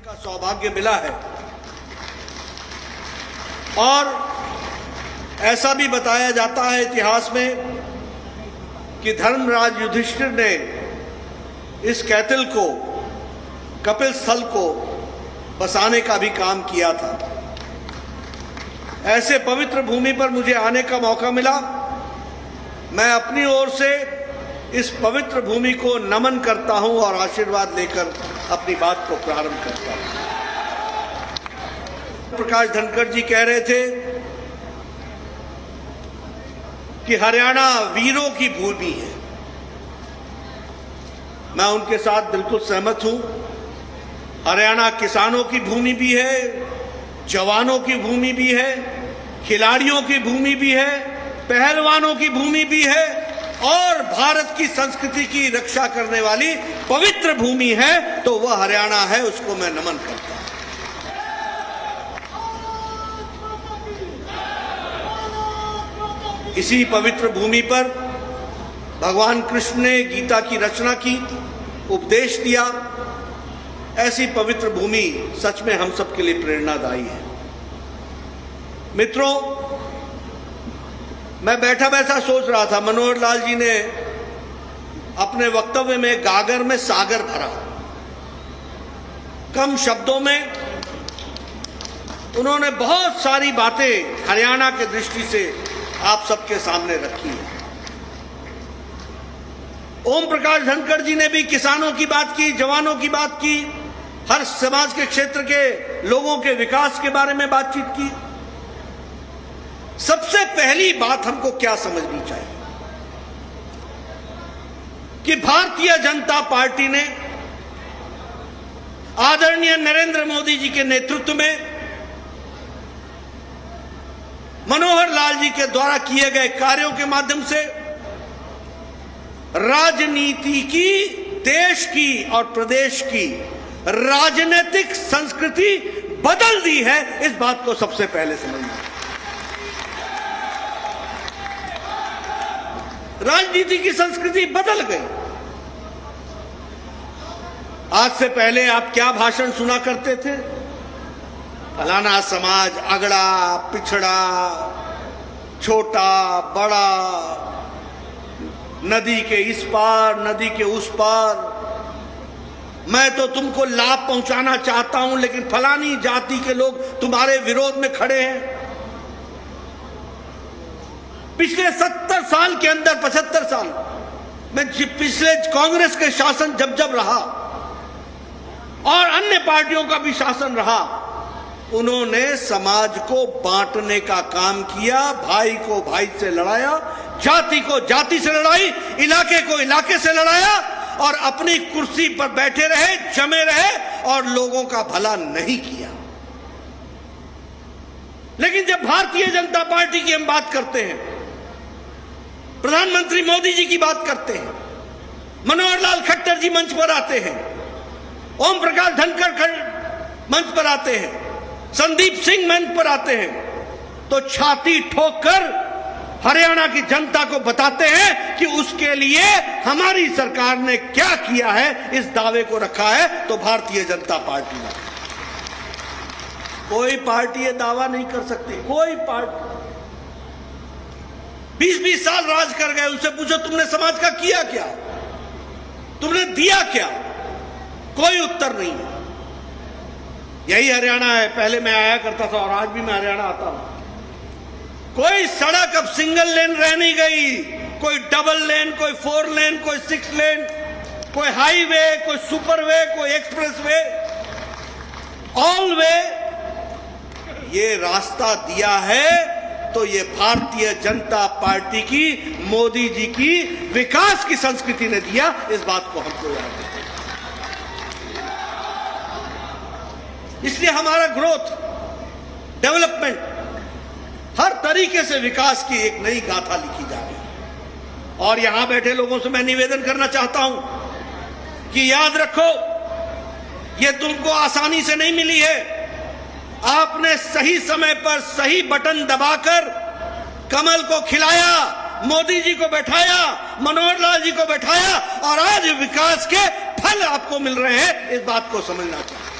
का सौभाग्य मिला है। और ऐसा भी बताया जाता है इतिहास में कि धर्मराज युधिष्ठिर ने इस कैथिल को, कपिल स्थल को बसाने का भी काम किया था। ऐसे पवित्र भूमि पर मुझे आने का मौका मिला। मैं अपनी ओर से इस पवित्र भूमि को नमन करता हूं और आशीर्वाद लेकर अपनी बात को प्रारंभ करता हूं। प्रकाश धनखड़ जी कह रहे थे कि हरियाणा वीरों की भूमि है। मैं उनके साथ बिल्कुल सहमत हूं। हरियाणा किसानों की भूमि भी है, जवानों की भूमि भी है, खिलाड़ियों की भूमि भी है, पहलवानों की भूमि भी है और भारत की संस्कृति की रक्षा करने वाली पवित्र भूमि है। तो वह हरियाणा है, उसको मैं नमन करता हूं। इसी पवित्र भूमि पर भगवान कृष्ण ने गीता की रचना की, उपदेश दिया। ऐसी पवित्र भूमि सच में हम सब के लिए प्रेरणादायी है। मित्रों, मैं बैठा बैठा सोच रहा था, मनोहर लाल जी ने अपने वक्तव्य में गागर में सागर भरा। कम शब्दों में उन्होंने बहुत सारी बातें हरियाणा के दृष्टि से आप सबके सामने रखी है। ओम प्रकाश धनखड़ जी ने भी किसानों की बात की, जवानों की बात की, हर समाज के क्षेत्र के लोगों के विकास के बारे में बातचीत की। सबसे पहली बात हमको क्या समझनी चाहिए कि भारतीय जनता पार्टी ने आदरणीय नरेंद्र मोदी जी के नेतृत्व में मनोहर लाल जी के द्वारा किए गए कार्यों के माध्यम से राजनीति की, देश की और प्रदेश की राजनीतिक संस्कृति बदल दी है। इस बात को सबसे पहले समझना। राजनीति की संस्कृति बदल गई। आज से पहले आप क्या भाषण सुना करते थे? फलाना समाज अगड़ा, पिछड़ा, छोटा, बड़ा, नदी के इस पार, नदी के उस पार, मैं तो तुमको लाभ पहुंचाना चाहता हूं लेकिन फलानी जाति के लोग तुम्हारे विरोध में खड़े हैं। पिछले 70 साल के अंदर, 75 साल में पिछले कांग्रेस के शासन जब जब रहा और अन्य पार्टियों का भी शासन रहा, उन्होंने समाज को बांटने का काम किया, भाई को भाई से लड़ाया, जाति को जाति से लड़ाई, इलाके को इलाके से लड़ाया और अपनी कुर्सी पर बैठे रहे, जमे रहे और लोगों का भला नहीं किया। लेकिन जब भारतीय जनता पार्टी की हम बात करते हैं, प्रधानमंत्री मोदी जी की बात करते हैं, मनोहर लाल खट्टर जी मंच पर आते हैं, ओम प्रकाश धनखड़ मंच पर आते हैं, संदीप सिंह मंच पर आते हैं, तो छाती ठोककर हरियाणा की जनता को बताते हैं कि उसके लिए हमारी सरकार ने क्या किया है। इस दावे को रखा है तो भारतीय जनता पार्टी ने। कोई पार्टी ये दावा नहीं कर सकती। कोई पार्टी 20-20 साल राज कर गए, उनसे पूछो तुमने समाज का किया क्या, तुमने दिया क्या? कोई उत्तर नहीं है। यही हरियाणा है। पहले मैं आया करता था और आज भी मैं हरियाणा आता हूं। कोई सड़क अब सिंगल लेन रह नहीं गई, कोई डबल लेन, कोई 4 लेन, कोई 6 लेन, कोई हाईवे, कोई सुपरवे, कोई एक्सप्रेसवे, ऑल वे। ये रास्ता दिया है तो ये भारतीय जनता पार्टी की, मोदी जी की विकास की संस्कृति ने दिया। इस बात को हमको याद है। इसलिए हमारा ग्रोथ, डेवलपमेंट, हर तरीके से विकास की एक नई गाथा लिखी जा रही है। और यहां बैठे लोगों से मैं निवेदन करना चाहता हूं कि याद रखो, ये तुमको आसानी से नहीं मिली है। आपने सही समय पर सही बटन दबाकर कमल को खिलाया, मोदी जी को बैठाया, मनोहर लाल जी को बैठाया और आज विकास के फल आपको मिल रहे हैं। इस बात को समझना चाहिए।